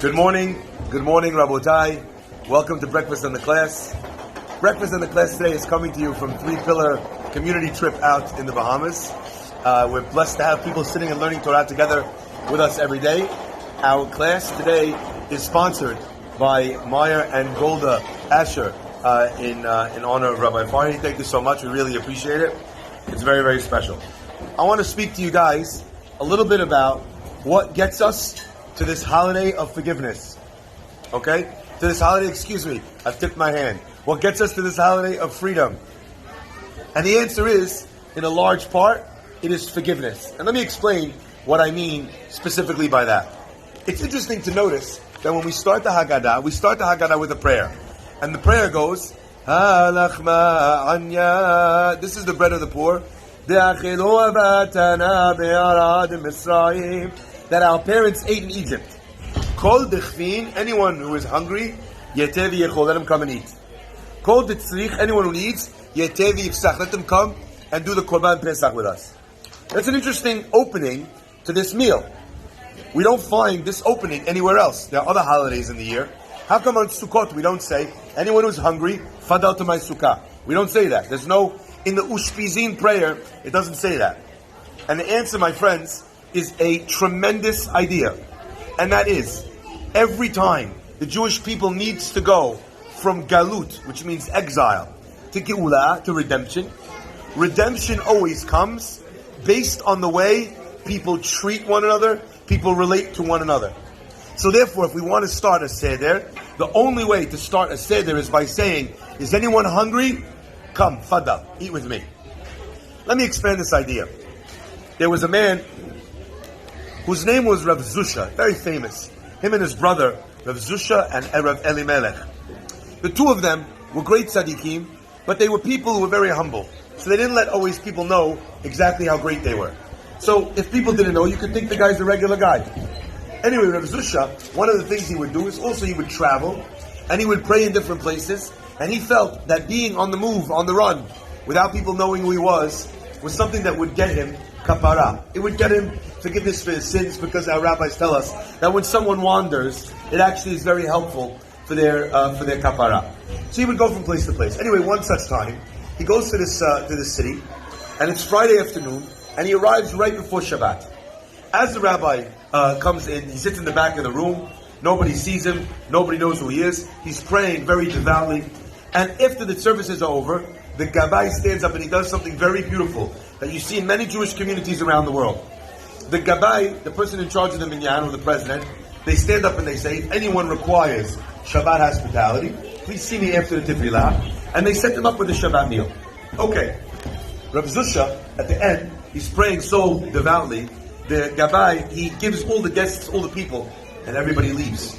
Good morning, Rabotai. Welcome to Breakfast in the Class. Breakfast in the Class today is coming to you from Three Pillar Community Trip out in the Bahamas. We're blessed to have people sitting and learning Torah together with us every day. Our class today is sponsored by Meyer and Golda Asher in honor of Rabbi Farhi. Thank you so much. We really appreciate it. It's very, very special. I want to speak to you guys a little bit about what gets us to this holiday of forgiveness. Okay? To this holiday, I've tipped my hand. What gets us to this holiday of freedom? And the answer is, in a large part, it is forgiveness. And let me explain what I mean specifically by that. It's interesting to notice that when we start the Haggadah with a prayer. And the prayer goes, Ha-lachma anya. This is the bread of the poor. That our parents ate in Egypt. Kol dechvin, anyone who is hungry, yetev yechol, let him come and eat. Kol detzrich, anyone who needs, yetev yifsach, let them come and do the Korban Pesach with us. That's an interesting opening to this meal. We don't find this opening anywhere else. There are other holidays in the year. How come on Sukkot we don't say, anyone who's hungry, fadal to my sukkah? We don't say that. There's no, in the Ushpizin prayer, it doesn't say that. And the answer, my friends, is a tremendous idea. And that is, every time the Jewish people needs to go from Galut, which means exile, to Geulah, to redemption, redemption always comes based on the way people treat one another, people relate to one another. So therefore, if we want to start a Seder, the only way to start a Seder is by saying, is anyone hungry? Come, Fadal, eat with me. Let me expand this idea. There was a man whose name was Rav Zusha, very famous. Him and his brother, Rav Zusha and Rav Elimelech. The two of them were great tzaddikim, but they were people who were very humble. So they didn't let always people know exactly how great they were. So if people didn't know, you could think the guy's a regular guy. Anyway, Rav Zusha, one of the things he would do is also he would travel, and he would pray in different places, and he felt that being on the move, on the run, without people knowing who he was something that would get him kapara. It would get him forgiveness for his sins, because our rabbis tell us that when someone wanders, it actually is very helpful for their kapara. So he would go from place to place. Anyway, one such time, he goes to this city, and it's Friday afternoon, and he arrives right before Shabbat. As the rabbi comes in, he sits in the back of the room. Nobody sees him. Nobody knows who he is. He's praying very devoutly. And after the services are over, the Gabbai stands up and he does something very beautiful that you see in many Jewish communities around the world. The Gabbai, the person in charge of the minyan, or the president, they stand up and they say, if anyone requires Shabbat hospitality, please see me after the tefillah. And they set them up with a Shabbat meal. Okay. Rav Zusha, at the end, he's praying so devoutly, the Gabbai, he gives all the guests, all the people, and everybody leaves.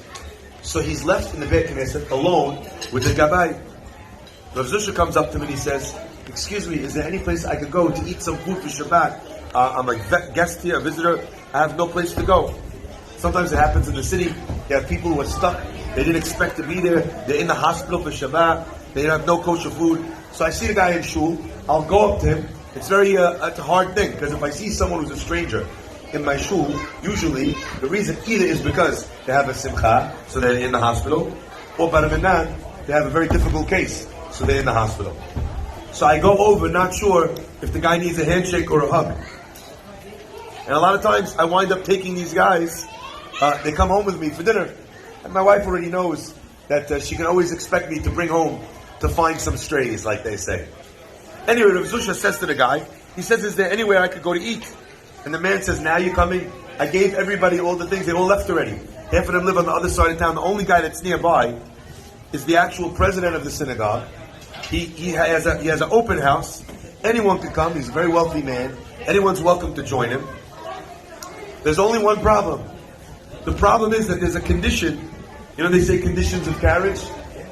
So he's left in the Beit Knesset alone with the Gabbai. Rav Zusha comes up to him and he says, excuse me, is there any place I could go to eat some food for Shabbat? I'm a guest here, a visitor. I have no place to go. Sometimes it happens in the city. You have people who are stuck. They didn't expect to be there. They're in the hospital for Shabbat. They have no kosher food. So I see the guy in shul. I'll go up to him. It's it's a hard thing, because if I see someone who's a stranger in my shul, usually the reason either is because they have a simcha, so they're in the hospital, or baraminan, they have a very difficult case, so they're in the hospital. So I go over, not sure if the guy needs a handshake or a hug. And a lot of times I wind up taking these guys, they come home with me for dinner. And my wife already knows that she can always expect me to bring home to find some strays, like they say. Anyway, Rav Zusha says to the guy, he says, is there anywhere I could go to eat? And the man says, now you're coming? I gave everybody all the things, they all left already. Half of them live on the other side of town. The only guy that's nearby is the actual president of the synagogue. He has an open house. Anyone could come. He's a very wealthy man. Anyone's welcome to join him. There's only one problem. The problem is that there's a condition. You know, they say conditions of carriage.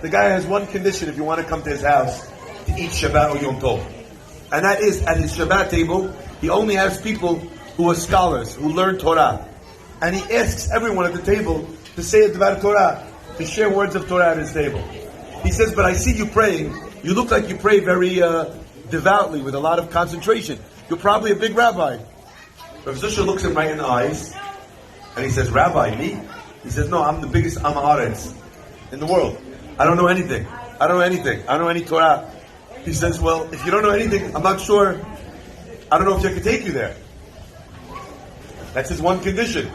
The guy has one condition if you want to come to his house to eat Shabbat or Yom Tov. And that is, at his Shabbat table, he only has people who are scholars, who learn Torah. And he asks everyone at the table to say a Dvar Torah, to share words of Torah at his table. He says, but I see you praying. You look like you pray very devoutly, with a lot of concentration. You're probably a big rabbi. Rav Zusha looks him right in the eyes, and he says, Rabbi, me? He says, no, I'm the biggest Amaretz in the world. I don't know anything. I don't know any Torah. He says, well, if you don't know anything, I'm not sure. I don't know if I can take you there. That's his one condition.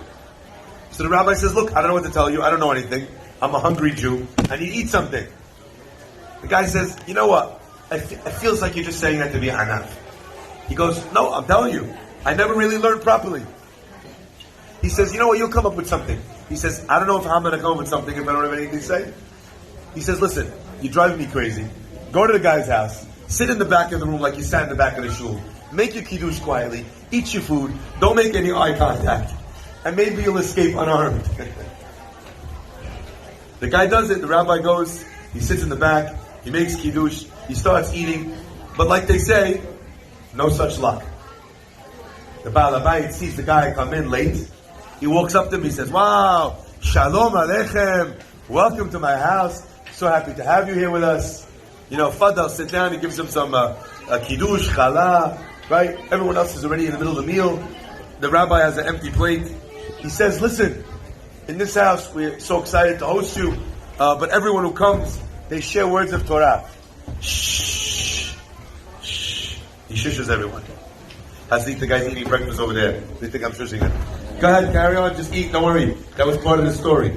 So the rabbi says, look, I don't know what to tell you. I don't know anything. I'm a hungry Jew. I need to eat something. The guy says, you know what? It feels like you're just saying that to be anaf. He goes, no, I'm telling you. I never really learned properly. He says, you know what? You'll come up with something. He says, I don't know if I'm going to come up with something if I don't have anything to say. He says, listen, you're driving me crazy. Go to the guy's house. Sit in the back of the room like you sat in the back of the shul. Make your kiddush quietly. Eat your food. Don't make any eye contact. And maybe you'll escape unarmed. The guy does it. The rabbi goes. He sits in the back. He makes kiddush. He starts eating. But like they say, no such luck. The Baal Habayit sees the guy come in late. He walks up to him. He says, wow, shalom aleichem. Welcome to my house. So happy to have you here with us. You know, Fadal, sit down. He gives him some kiddush, challah, right? Everyone else is already in the middle of the meal. The rabbi has an empty plate. He says, listen, in this house, we're so excited to host you, but everyone who comes, they share words of Torah. Shh. Shh. He shushes everyone. Hasik, the guy's eating breakfast over there. They think I'm shushing them. Go ahead, carry on, just eat, don't worry. That was part of the story.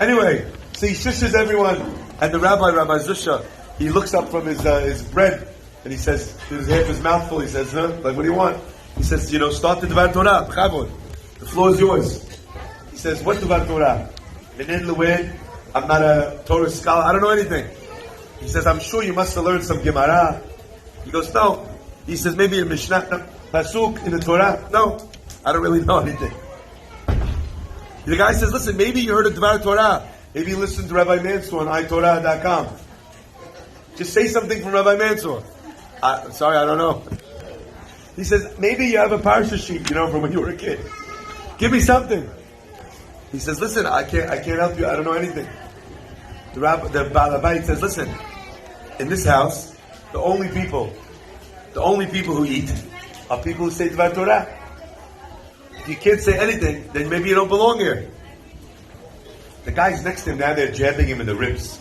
Anyway, so he shushes everyone, and the Rabbi Zusha, he looks up from his bread, and he says, his half his mouth full, he says, huh? Like, what do you want? He says, you know, start the Dvar Torah, b'chavod. The floor is yours. He says, what Dvar Torah? Minin Lewin, I'm not a Torah scholar, I don't know anything. He says, I'm sure you must have learned some Gemara. He goes, no. He says, maybe a Mishnah, no. Pasuk in the Torah? No. I don't really know anything. The guy says, listen, maybe you heard of Dvar Torah. Maybe you listened to Rabbi Mansour on iTorah.com. Just say something from Rabbi Mansour. Sorry, I don't know. He says, maybe you have a parsha sheet, you know, from when you were a kid. Give me something. He says, listen, I can't help you. I don't know anything. The Baal Habayit says, listen, in this house, the only people who eat are people who say Dvar Torah. If you can't say anything, then maybe you don't belong here. The guys next to him, now they're jabbing him in the ribs.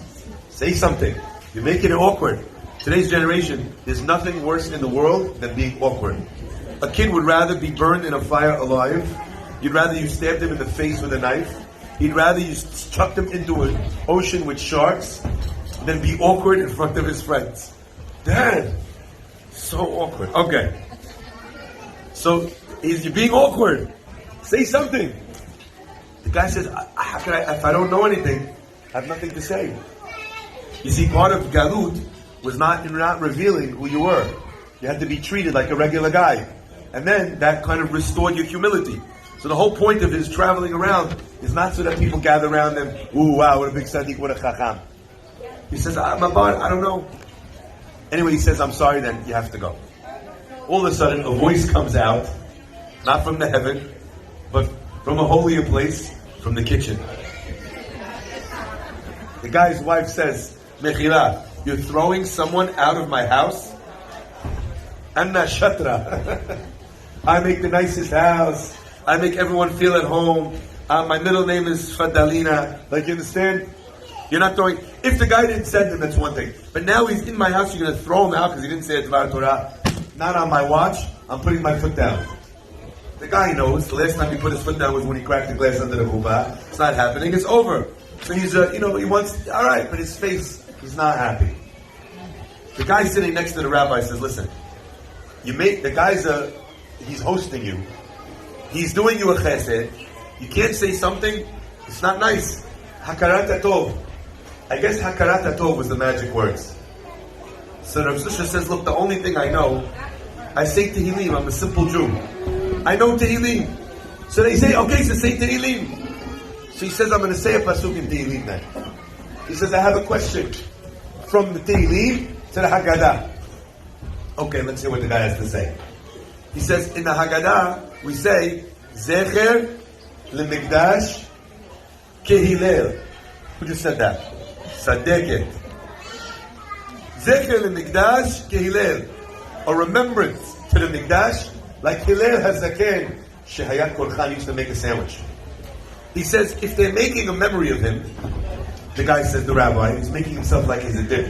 Say something. You're making it awkward. Today's generation, there's nothing worse in the world than being awkward. A kid would rather be burned in a fire alive. You'd rather you stabbed him in the face with a knife. He'd rather you chucked him into an ocean with sharks than be awkward in front of his friends. Dad, so awkward. Okay. So, you're being awkward. Say something. The guy says, how can I, if I don't know anything, I have nothing to say. You see, part of Galut was not revealing who you were. You had to be treated like a regular guy. And then that kind of restored your humility. So the whole point of his traveling around is not so that people gather around him, ooh, wow, what a big tzaddik, what a chacham. He says, I don't know. Anyway, he says, I'm sorry, then you have to go. All of a sudden, a voice comes out, not from the heaven, but from a holier place, from the kitchen. The guy's wife says, Mechila, you're throwing someone out of my house? Anna Shatra. I make the nicest house. I make everyone feel at home. My middle name is Fadalina. Like, you understand? You're not throwing... If the guy didn't send him, that's one thing. But now he's in my house, you're going to throw him out because he didn't say a Dvar Torah. Not on my watch. I'm putting my foot down. The guy knows. The last time he put his foot down was when he cracked the glass under the kuba. It's not happening. It's over. So he's, he wants... All right, but his face, he's not happy. The guy sitting next to the rabbi says, listen, he's hosting you. He's doing you a chesed. You can't say something. It's not nice. Hakarat hatov. I guess hakarat hatov was the magic words. So Rav Zusha says, look, the only thing I know, I say Tehillim. I'm a simple Jew. I know Tehillim. So they say, okay, so say Tehillim. So he says, I'm going to say a pasuk in Tehillim then. He says, I have a question. From the Tehillim to the Haggadah. Okay, let's hear what the guy has to say. He says, in the Haggadah, we say, Zecher leMikdash kehilel. Who just said that? Sadeket. Zecher leMikdash kehilel. A remembrance to the Mikdash, like Hillel HaZaken, Shehayat Kol Chan used to make a sandwich. He says, if they're making a memory of him, the guy says, the rabbi, he's making himself like he's a dip,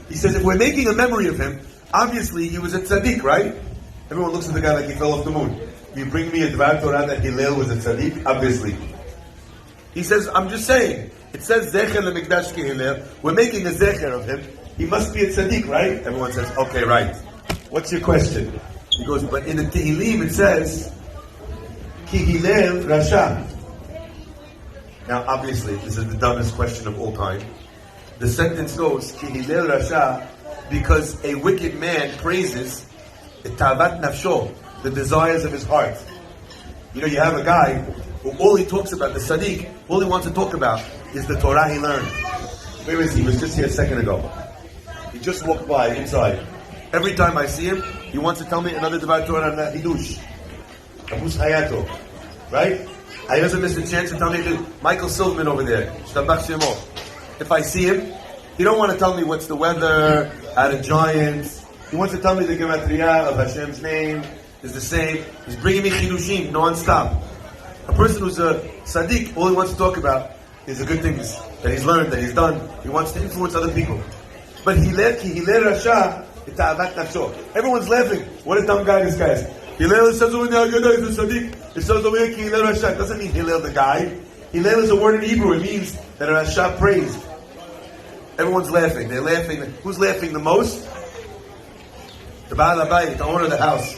He says, if we're making a memory of him, obviously he was a tzaddik, right? Everyone looks at the guy like he fell off the moon. You bring me a Dvar Torah that Hillel was a tzaddik? Obviously. He says, I'm just saying, it says, Zecher leMikdash ki Hillel, we're making a Zecher of him, he must be a tzaddik, right? Everyone says, okay, right. What's your question? He goes, but in the Tehillim it says, Ki Hillel Rasha. Now, obviously, this is the dumbest question of all time. The sentence goes, Ki Hillel Rasha, because a wicked man praises Tavat Nafsho, the desires of his heart. You have a guy who all he talks about, the Sadiq, all he wants to talk about is the Torah he learned. Where is he? He was just here a second ago. He just walked by inside. Every time I see him, he wants to tell me another Dvar Torah on that Hidush. Abus Hayato. Right? I doesn't miss a chance to tell me Michael Silverman over there. Shtabach Shemo. If I see him, he don't want to tell me what's the weather at a Giants. He wants to tell me the Gematria of Hashem's name is the same. He's bringing me Chidushim non-stop. A person who's a Sadiq, all he wants to talk about is the good things that he's learned, that he's done. He wants to influence other people. But Hillel Rasha, everyone's laughing. What a dumb guy this guy is. Hillel says over there, he's a Sadiq. It says over here, Hillel Rasha. It doesn't mean Hillel the guy. Hillel is a word in Hebrew. It means that a Rasha praised. Everyone's laughing. They're laughing. Who's laughing the most? The Baal Habayit, the owner of the house.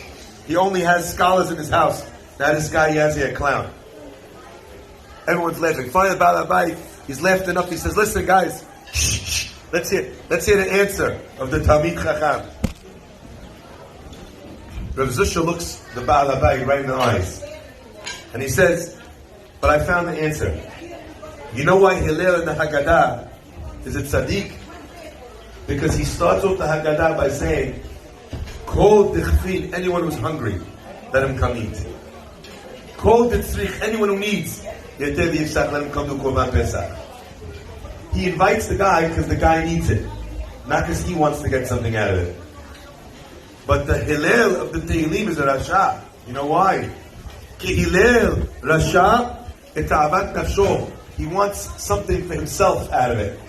He only has scholars in his house. Now this guy, he has here a clown. Everyone's laughing. Finally, the Baal Habayit, he's laughed enough. He says, listen guys, shh. Let's hear the answer of the Talmid Chacham. Rav Zusha looks the Baal Habayit right in the eyes. And he says, but I found the answer. You know why Hillel in the Haggadah is a tzaddik? Because he starts off the Haggadah by saying, Kol dichfin, anyone who's hungry, let him come eat. Kol ditzrich, anyone who needs, let him come to Korban Pesach. He invites the guy because the guy needs it, not because he wants to get something out of it. But the Hillel of the Tehillim is a Rasha. You know why? Ki Hillel Rasha eta'avat nafsho. He wants something for himself out of it.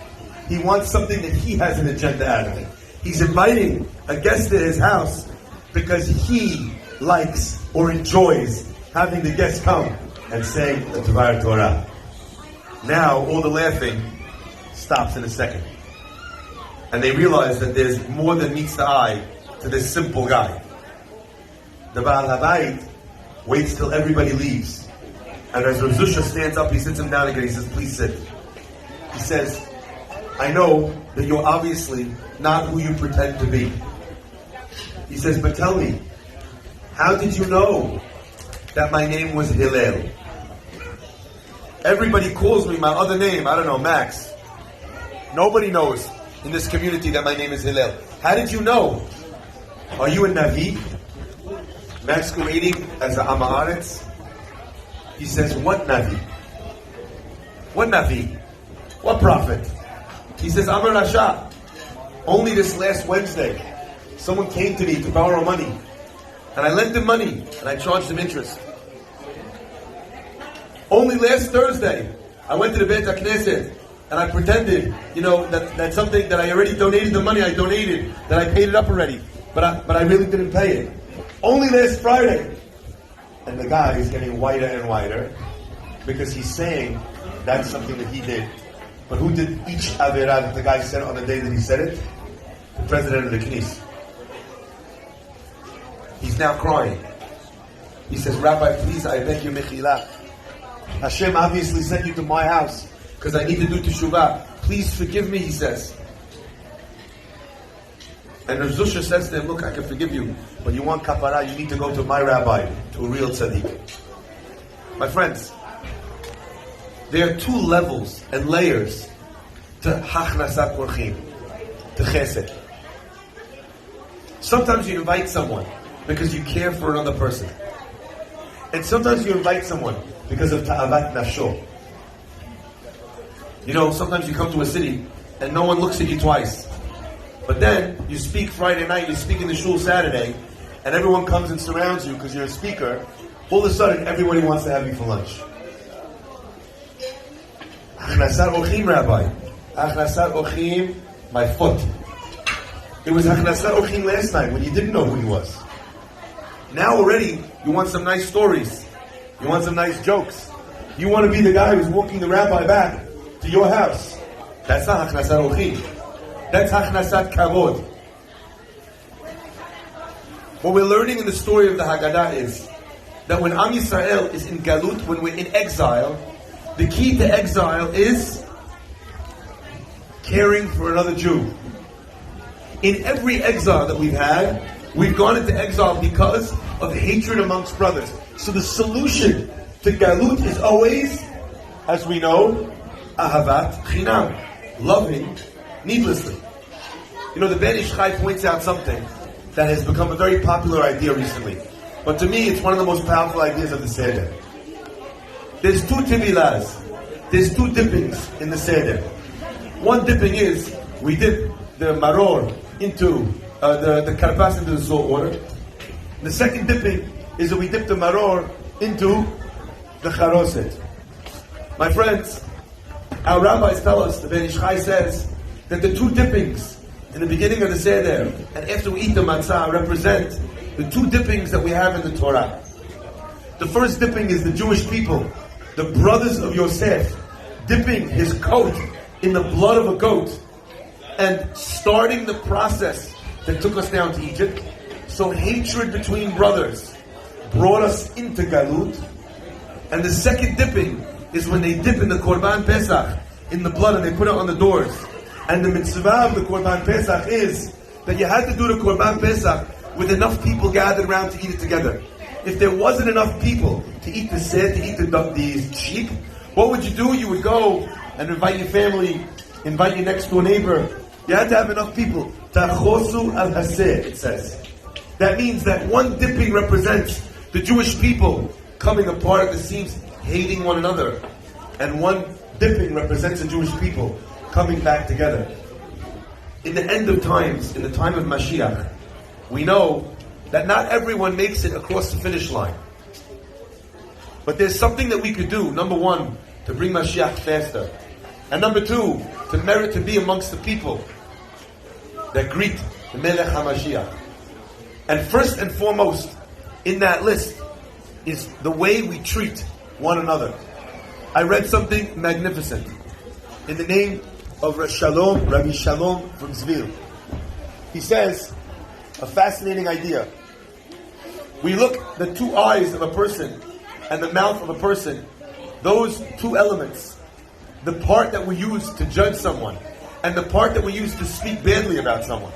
He wants something that he has an agenda out of it. He's inviting a guest to his house because he likes or enjoys having the guest come and say the Dvar Torah. Now all the laughing stops in a second. And they realize that there's more than meets the eye to this simple guy. The Baal Habayit waits till everybody leaves. And as Rav Zusha stands up, he sits him down again. He says, please sit. He says, I know that you're obviously not who you pretend to be. He says, but tell me, how did you know that my name was Hillel? Everybody calls me my other name, I don't know, Max. Nobody knows in this community that my name is Hillel. How did you know? Are you a Navi? Masquerading as an Amaretz? He says, what Navi? What Navi? What prophet? He says, I'm a Rasha. Only this last Wednesday, someone came to me to borrow money. And I lent him money, and I charged him interest. Only last Thursday, I went to the Beit HaKnesset, and I pretended, that something that I already donated the money I donated, that I paid it up already, but I really didn't pay it. Only last Friday. And the guy is getting whiter and whiter because he's saying that's something that he did. But who did each Avirah that the guy said on the day that he said it? The president of the Knesset. He's now crying. He says, Rabbi, please, I beg you, Mechila. Hashem obviously sent you to my house because I need to do teshuvah. Please forgive me, he says. And Rav Zusha says to him, look, I can forgive you, but you want kapara, you need to go to my rabbi, to a real tzaddik. My friends, there are two levels and layers to hachnasat orchim, to chesed. Sometimes you invite someone because you care for another person. And sometimes you invite someone because of ta'avat nafsho. Sometimes you come to a city and no one looks at you twice. But then, you speak Friday night, you speak in the shul Saturday, and everyone comes and surrounds you because you're a speaker. All of a sudden, everybody wants to have you for lunch. Achnasat Ochim, Rabbi. Achnasat Ochim, my foot. It was Achnasat Ochim last night when you didn't know who he was. Now already, you want some nice stories. You want some nice jokes. You want to be the guy who's walking the rabbi back to your house. That's not Achnasat Ochim. That's Achnasat Kavod. What we're learning in the story of the Haggadah is that when Am Yisrael is in Galut, when we're in exile, the key to exile is caring for another Jew. In every exile that we've had, we've gone into exile because of hatred amongst brothers. So the solution to Galut is always, as we know, Ahavat Chinam, loving needlessly. You know, the Ben Ish Chai points out something that has become a very popular idea recently. But to me, it's one of the most powerful ideas of the Seder. There's two tibilas. There's two dippings in the Seder. One dipping is, we dip the maror into, the karpas into the salt water. The second dipping is that we dip the maror into the charoset. My friends, our rabbis tell us, the Ben Ish Chai says, that the two dippings in the beginning of the Seder and after we eat the matzah represent the two dippings that we have in the Torah. The first dipping is the Jewish people, the brothers of Yosef, dipping his coat in the blood of a goat and starting the process that took us down to Egypt. So hatred between brothers brought us into Galut. And the second dipping is when they dip in the Korban Pesach, in the blood, and they put it on the doors. And the mitzvah of the Korban Pesach is that you had to do the Korban Pesach with enough people gathered around to eat it together. If there wasn't enough people to eat the sed, to eat the sheep, what would you do? You would go and invite your family, invite your next door neighbor. You had to have enough people. Tachosu al haseh, it says. That means that one dipping represents the Jewish people coming apart at the seams, hating one another. And one dipping represents the Jewish people coming back together. In the end of times, in the time of Mashiach, we know that not everyone makes it across the finish line. But there's something that we could do, number one, to bring Mashiach faster. And number two, to merit to be amongst the people that greet the Melech HaMashiach. And first and foremost, in that list, is the way we treat one another. I read something magnificent. In the name of Rabbi Shalom from Zvil. He says, a fascinating idea. We look at the two eyes of a person and the mouth of a person, those two elements, the part that we use to judge someone and the part that we use to speak badly about someone.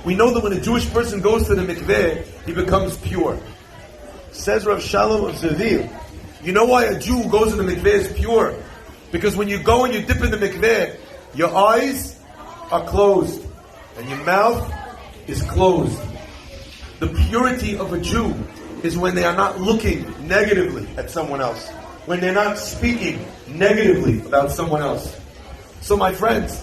We know that when a Jewish person goes to the mikveh, he becomes pure. Says Rav Shalom of Zvil, you know why a Jew who goes to the mikveh is pure? Because when you go and you dip in the mikveh, your eyes are closed and your mouth is closed. The purity of a Jew is when they are not looking negatively at someone else, when they're not speaking negatively about someone else. So my friends,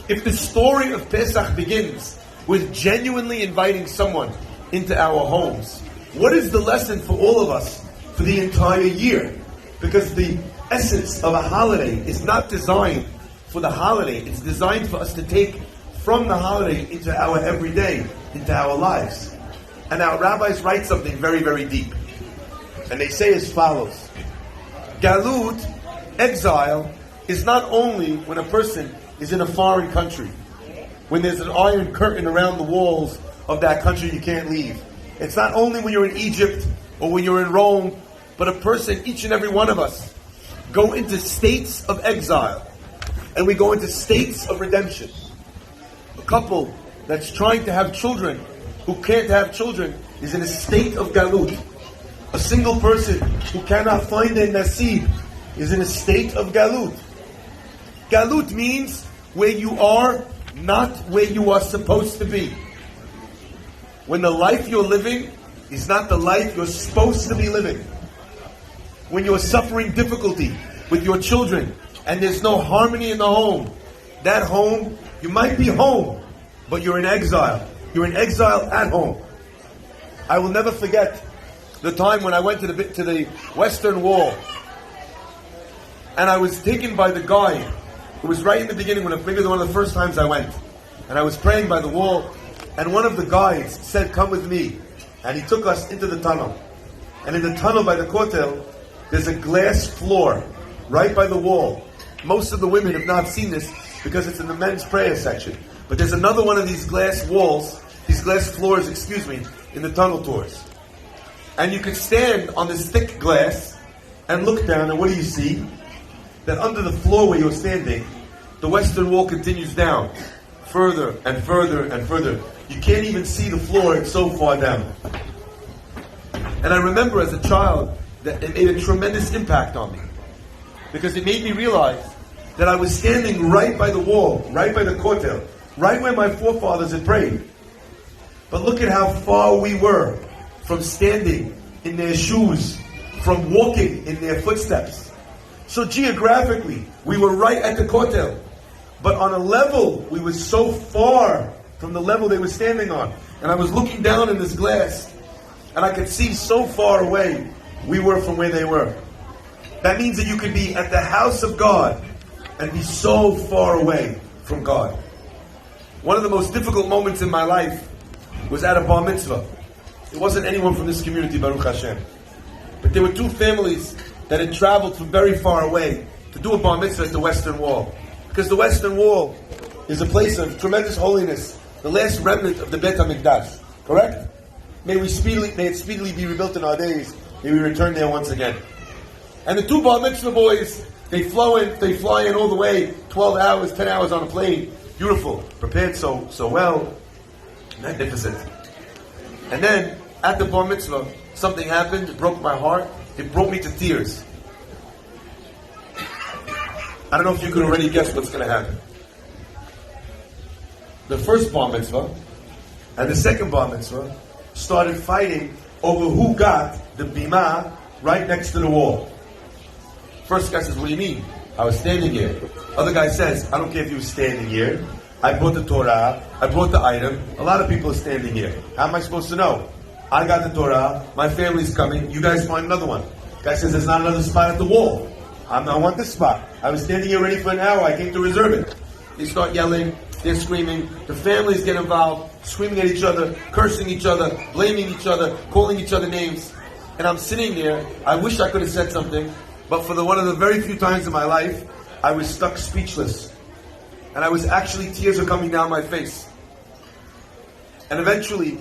if the story of Pesach begins with genuinely inviting someone into our homes, what is the lesson for all of us for the entire year? Because the essence of a holiday is not designed for the holiday. It's designed for us to take from the holiday into our everyday, into our lives. And our rabbis write something very, very deep. And they say as follows. Galut, exile, is not only when a person is in a foreign country, when there's an iron curtain around the walls of that country you can't leave. It's not only when you're in Egypt or when you're in Rome, but a person, each and every one of us, go into states of exile. And we go into states of redemption. A couple that's trying to have children, who can't have children, is in a state of galut. A single person who cannot find their nasib is in a state of galut. Galut means where you are, not where you are supposed to be. When the life you're living is not the life you're supposed to be living. When you're suffering difficulty with your children and there's no harmony in the home, that home, you might be home, but you're in exile. You're in exile at home. I will never forget the time when I went to the Western Wall. And I was taken by the guy. It was right in the beginning, maybe one of the first times I went. And I was praying by the wall, and one of the guides said, "Come with me." And he took us into the tunnel. And in the tunnel by the Kotel, there's a glass floor right by the wall. Most of the women have not seen this because it's in the men's prayer section. But there's another one of these glass walls, these glass floors, in the tunnel tours. And you can stand on this thick glass and look down, and what do you see? That under the floor where you're standing, the western wall continues down, further and further and further. You can't even see the floor, it's so far down. And I remember as a child that it made a tremendous impact on me, because it made me realize that I was standing right by the wall, right by the kotel, right where my forefathers had prayed. But look at how far we were from standing in their shoes, from walking in their footsteps. So geographically, we were right at the kotel. But on a level, we were so far from the level they were standing on. And I was looking down in this glass, and I could see so far away we were from where they were. That means that you could be at the house of God and be so far away from God. One of the most difficult moments in my life was at a bar mitzvah. It wasn't anyone from this community, Baruch Hashem. But there were two families that had traveled from very far away to do a bar mitzvah at the Western Wall. Because the Western Wall is a place of tremendous holiness, the last remnant of the Beit HaMikdash. Correct? May it speedily be rebuilt in our days. May we return there once again. And the two bar mitzvah boys, they fly in all the way, 12 hours, 10 hours on a plane. Beautiful, prepared so well, magnificent. And then, at the bar mitzvah, something happened, it broke my heart, it brought me to tears. I don't know if you could already guess what's going to happen. The first bar mitzvah and the second bar mitzvah started fighting over who got the bima right next to the wall. First guy says, "What do you mean? I was standing here." Other guy says, "I don't care if you were standing here. I brought the Torah. I brought the item. A lot of people are standing here. How am I supposed to know? I got the Torah. My family's coming. You guys find another one." Guy says, "There's not another spot at the wall. I want this spot. I was standing here ready for an hour. I came to reserve it." They start yelling. They're screaming. The families get involved, screaming at each other, cursing each other, blaming each other, calling each other names. And I'm sitting there. I wish I could have said something, but for one of the very few times in my life, I was stuck speechless. And tears were coming down my face. And eventually,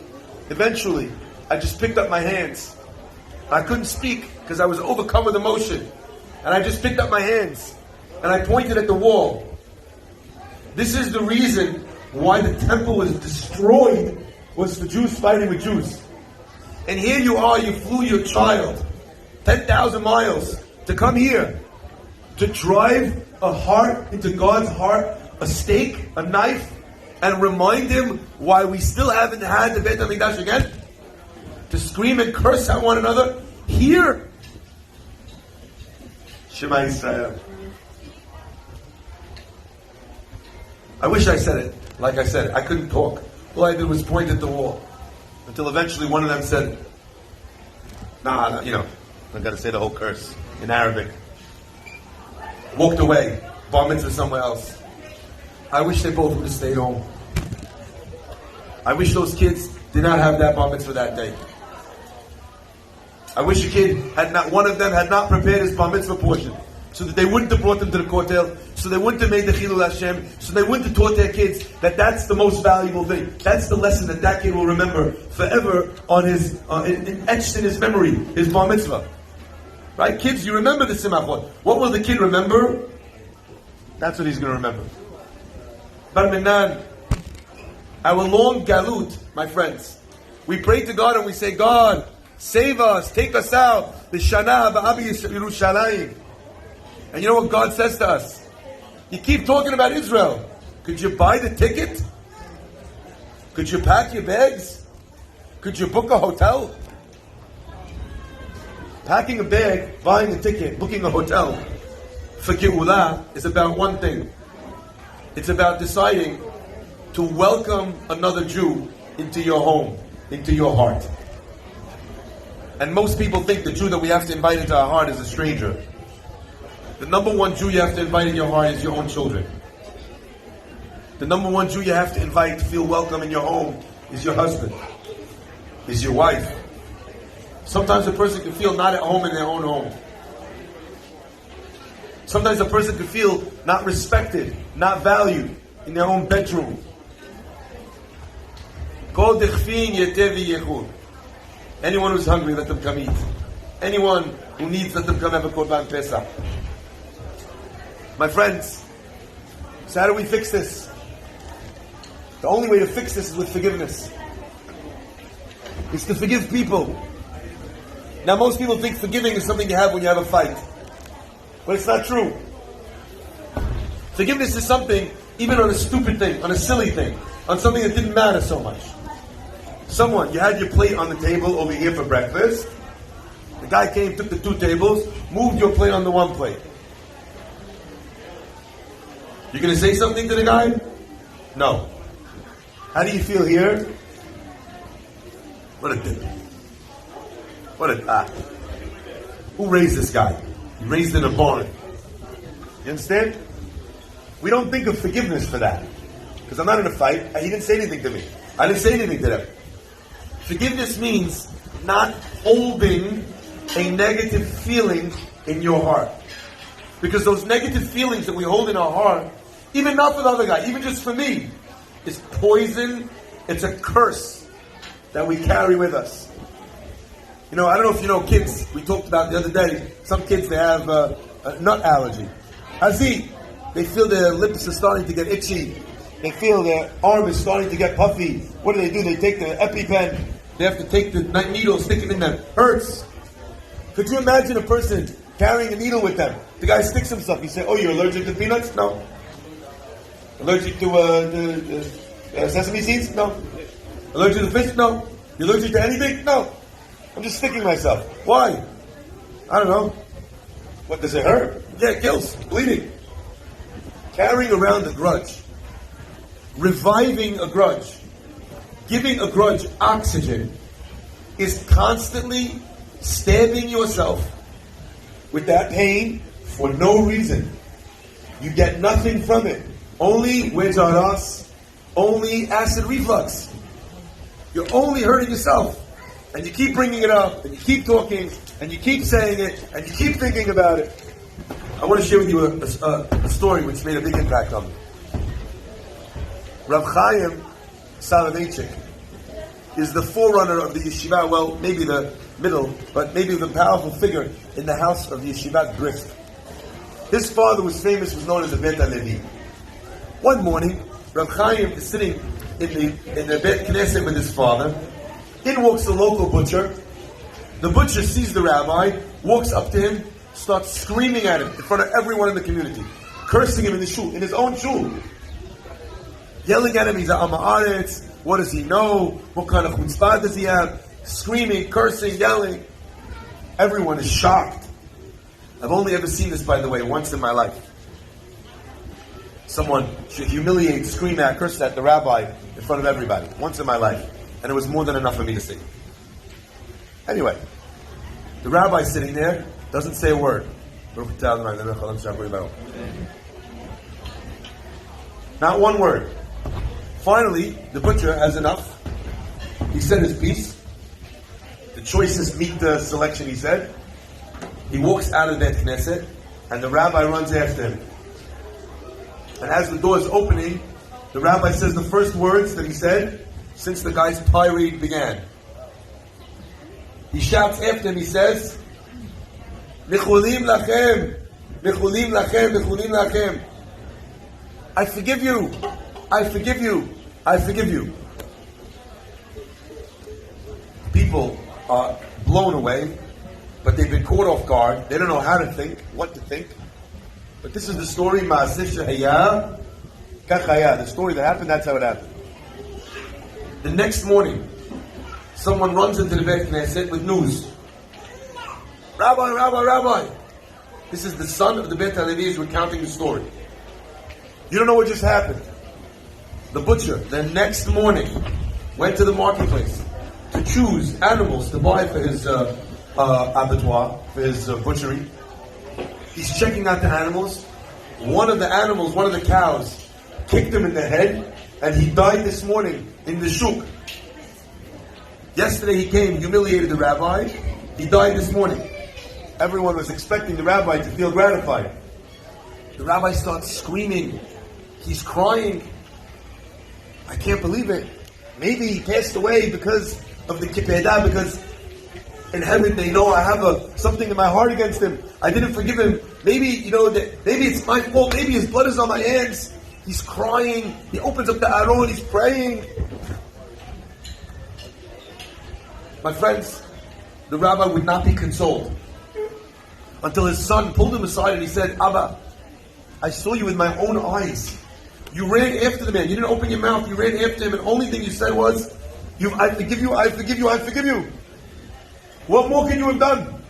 I just picked up my hands. I couldn't speak because I was overcome with emotion. And I just picked up my hands and I pointed at the wall. This is the reason why the temple was destroyed, was for Jews fighting with Jews. And here you are, you flew your child 10,000 miles to come here, to drive a heart into God's heart, a stake, a knife, and remind him why we still haven't had the Beit HaMikdash again? To scream and curse at one another? Here? Shema Yisrael. I wish I said it. Like I said, I couldn't talk. All I did was point at the wall. Until eventually one of them said, nah, I got to say the whole curse in Arabic. Walked away. Bar mitzvah somewhere else. I wish they both would have stayed home. I wish those kids did not have that bar mitzvah that day. I wish one of them had not prepared his bar mitzvah portion, so that they wouldn't have brought them to the kotel, so they wouldn't have made the Chilul Hashem, so they wouldn't have taught their kids that that's the most valuable thing. That's the lesson that kid will remember forever on etched in his memory, his bar mitzvah. Right? Kids, you remember the Simachot. What will the kid remember? That's what he's going to remember. Bar Minan, our long galut, my friends. We pray to God and we say, God, save us, take us out. The Shana Ba'abi Yerushalayim. And you know what God says to us? You keep talking about Israel. Could you buy the ticket? Could you pack your bags? Could you book a hotel? Packing a bag, buying a ticket, booking a hotel for Geulah is about one thing. It's about deciding to welcome another Jew into your home, into your heart. And most people think the Jew that we have to invite into our heart is a stranger. The number one Jew you have to invite in your heart is your own children. The number one Jew you have to invite to feel welcome in your home is your husband, is your wife. Sometimes a person can feel not at home in their own home. Sometimes a person can feel not respected, not valued in their own bedroom. Anyone who's hungry, let them come eat. Anyone who needs, let them come have a Korban Pesach. My friends, so how do we fix this? The only way to fix this is with forgiveness. It's to forgive people. Now most people think forgiving is something you have when you have a fight. But it's not true. Forgiveness is something, even on a stupid thing, on a silly thing, on something that didn't matter so much. Someone, you had your plate on the table over here for breakfast. The guy came, took the 2 tables, moved your plate on the 1 plate. You going to say something to the guy? No. How do you feel here? What a dick. Who raised this guy? He raised in a barn. You understand? We don't think of forgiveness for that. Because I'm not in a fight. He didn't say anything to me. I didn't say anything to them. Forgiveness means not holding a negative feeling in your heart. Because those negative feelings that we hold in our heart, even not for the other guy, even just for me, is poison. It's a curse that we carry with us. You know, I don't know if you know kids. We talked about the other day. Some kids, they have a nut allergy. They feel their lips are starting to get itchy. They feel their arm is starting to get puffy. What do? They take the EpiPen. They have to take the needle, stick it in them. Hurts. Could you imagine a person carrying a needle with them? The guy sticks himself. You say, "Oh, you're allergic to peanuts?" No. Allergic to sesame seeds? No. Allergic to fish? No. You allergic to anything? No. I'm just sticking myself. Why? I don't know. What, does it hurt? Yeah, it kills. Bleeding. Carrying around a grudge. Reviving a grudge. Giving a grudge oxygen is constantly stabbing yourself with that pain for no reason. You get nothing from it. Only wejaras, only acid reflux. You're only hurting yourself. And you keep bringing it up, and you keep talking, and you keep saying it, and you keep thinking about it. I want to share with you a story which made a big impact on me. Rav Chaim Soloveitchik is the forerunner of the yeshiva, well, maybe the middle, but maybe the powerful figure in the house of the yeshivat Brisk. His father was famous, was known as the Bet HaLevi. One morning, Rav Chaim is sitting in the Bet Knesset with his father. In walks the local butcher. The butcher sees the rabbi, walks up to him, starts screaming at him in front of everyone in the community, cursing him in the shul, in his own shul. Yelling at him, he's a Am Haaretz. What does he know? What kind of chutzpah does he have? Screaming, cursing, yelling. Everyone is shocked. I've only ever seen this, by the way, once in my life. Someone should humiliate, scream at, curse at the rabbi in front of everybody. Once in my life. And it was more than enough for me to see. Anyway, the rabbi's sitting there, doesn't say a word. Not one word. Finally, the butcher has enough. He said his piece. The choicest meat selection, he said. He walks out of that Knesset, and the rabbi runs after him. And as the door is opening, the rabbi says the first words that he said since the guy's tirade began. He shouts after him, he says, Nichulim lachem, Nichulim lachem, Nichulim lachem. I forgive you, I forgive you, I forgive you. People are blown away, but they've been caught off guard. They don't know how to think, what to think. But this is the story, Ma'aseh Shehaya, Kachaya. The story that happened, that's how it happened. The next morning, someone runs into the Beit Knesset with news. Rabbi, Rabbi, Rabbi. This is the son of the Bet HaLevi is recounting the story. You don't know what just happened. The butcher, the next morning, went to the marketplace to choose animals to buy for his abattoir, for his butchery. He's checking out the animals. One of the cows, kicked him in the head, and he died this morning in the shuk. Yesterday he came, humiliated the rabbi. He died this morning. Everyone was expecting the rabbi to feel gratified. The rabbi starts screaming. He's crying. I can't believe it. Maybe he passed away because of the kippeda, because in heaven they know I have something in my heart against him. I didn't forgive him. Maybe, maybe it's my fault. Maybe his blood is on my hands. He's crying. He opens up the aron. He's praying. My friends, the rabbi would not be consoled until his son pulled him aside and he said, Abba, I saw you with my own eyes. You ran after the man. You didn't open your mouth. You ran after him, and the only thing you said was, I forgive you, I forgive you, I forgive you. What more can you have done?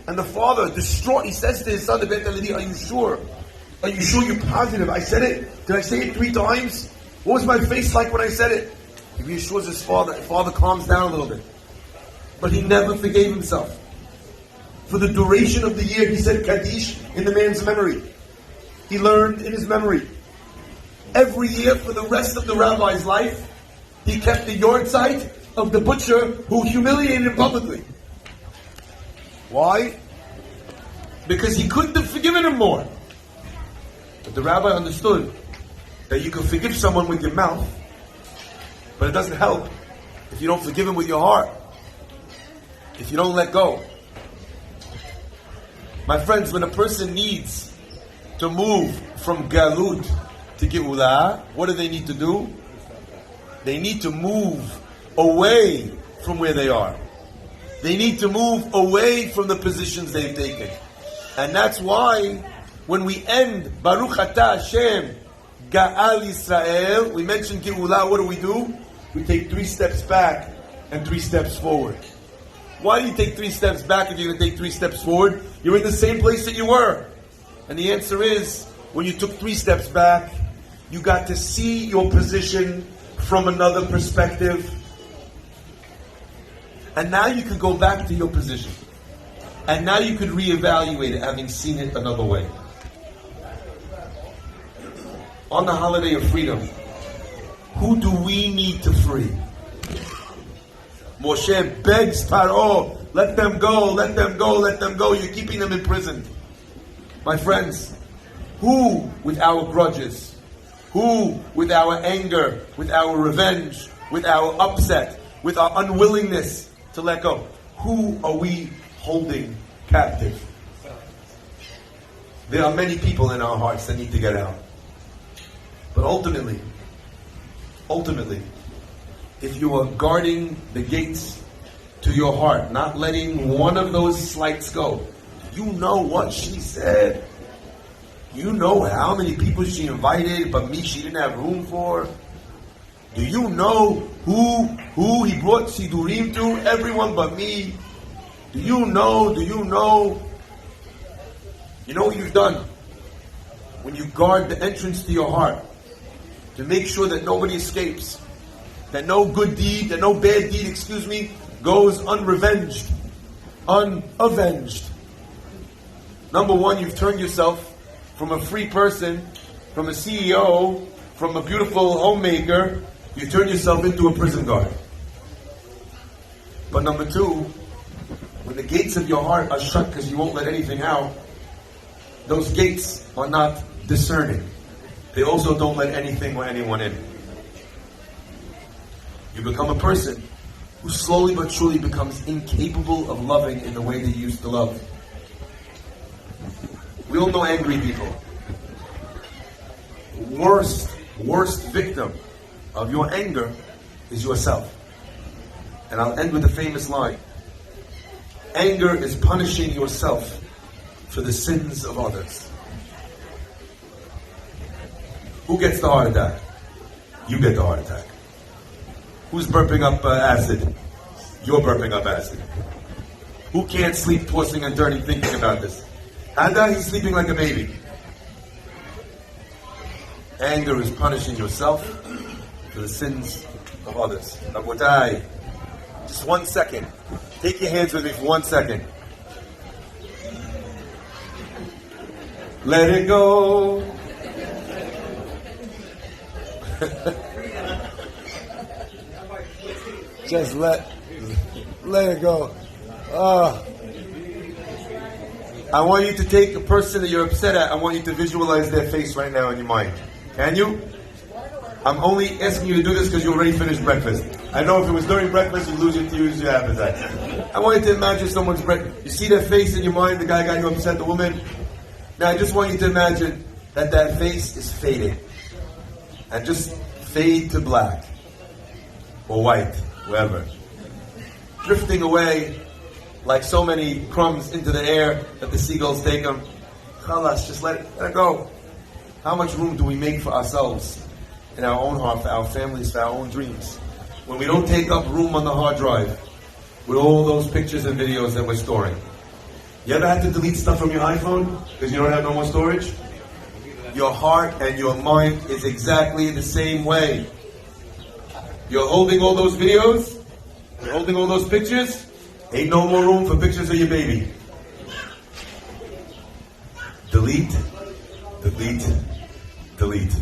And the father, distraught, he says to his son, are you sure? Are you sure you're positive? I said it. Did I say it 3 times? What was my face like when I said it? He reassures his father. The father calms down a little bit. But he never forgave himself. For the duration of the year, he said Kaddish in the man's memory. He learned in his memory. Every year, for the rest of the rabbi's life, he kept the yard site of the butcher who humiliated him publicly. Why? Because he couldn't have forgiven him more. But the rabbi understood that you can forgive someone with your mouth, but it doesn't help if you don't forgive him with your heart. If you don't let go. My friends, when a person needs to move from Galut to Geulah, what do they need to do? They need to move away from where they are. They need to move away from the positions they've taken. And that's why when we end Baruch Atah Hashem Ga'al Yisrael, we mention Geulah, what do? We take 3 steps back and 3 steps forward. Why do you take 3 steps back if you're going to take 3 steps forward? You're in the same place that you were. And the answer is, when you took 3 steps back, you got to see your position from another perspective. And now you can go back to your position. And now you could reevaluate it, having seen it another way. On the holiday of freedom, who do we need to free? Moshe begs Paro, let them go, let them go, let them go. You're keeping them imprisoned. My friends, who with our grudges, who with our anger, with our revenge, with our upset, with our unwillingness to let go, who are we holding captive? There are many people in our hearts that need to get out. But ultimately, if you are guarding the gates to your heart, not letting one of those slights go, you know what she said. You know how many people she invited, but me she didn't have room for. Do you know who he brought Sidurim to? Everyone but me. Do you know? You know what you've done? When you guard the entrance to your heart, to make sure that nobody escapes, that no good deed, that no bad deed, goes unrevenged, unavenged. Number one, you've turned yourself from a free person, from a CEO, from a beautiful homemaker, you turn yourself into a prison guard. But number two, when the gates of your heart are shut because you won't let anything out, those gates are not discerning. They also don't let anything or anyone in. You become a person who slowly but surely becomes incapable of loving in the way they used to love. We all know angry people. Worst victim of your anger is yourself. And I'll end with a famous line. Anger is punishing yourself for the sins of others. Who gets the heart attack? You get the heart attack. Who's burping up acid? You're burping up acid. Who can't sleep tossing and turning thinking about this? Handa, he's sleeping like a baby. Anger is punishing yourself for the sins of others. Rabotai, just 1 second. Take your hands with me for 1 second. Let it go. Just let it go. I want you to take a person that you're upset at. I want you to visualize their face right now in your mind. Can you? I'm only asking you to do this because you already finished breakfast. I know if it was during breakfast, you'd lose your appetite. I want you to imagine someone's breakfast. You see their face in your mind, the guy got you upset, the woman. Now I just want you to imagine that face is fading. And just fade to black. Or white, wherever. Drifting away like so many crumbs into the air that the seagulls take them. Khalas, just let it go. How much room do we make for ourselves in our own heart, for our families, for our own dreams? When we don't take up room on the hard drive with all those pictures and videos that we're storing. You ever had to delete stuff from your iPhone because you don't have no more storage? Your heart and your mind is exactly the same way. You're holding all those videos, you're holding all those pictures, ain't no more room for pictures of your baby. Delete, delete, delete.